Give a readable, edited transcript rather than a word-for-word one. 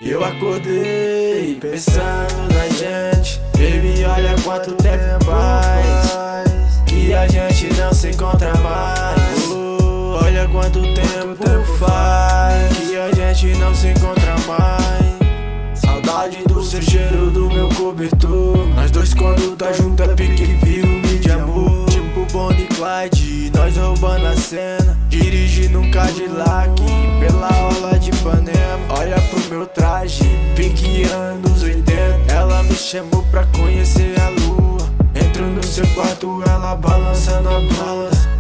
Eu acordei pensando na gente. Baby, olha quanto tempo faz que a gente não se encontra mais. Olha quanto tempo faz que a gente não se encontra mais. Saudade do seu cheiro, do meu cobertor. Nós dois quando tá junto é pique filme de amor. Tipo Bonnie e Clyde, nós roubando a cena. Dirigindo um Cadillac pela orla de Ipanema. Olha pro meu traje, pique anos 80. Ela me chamou pra conhecer a lua. Entro no seu quarto, ela balançando a balança.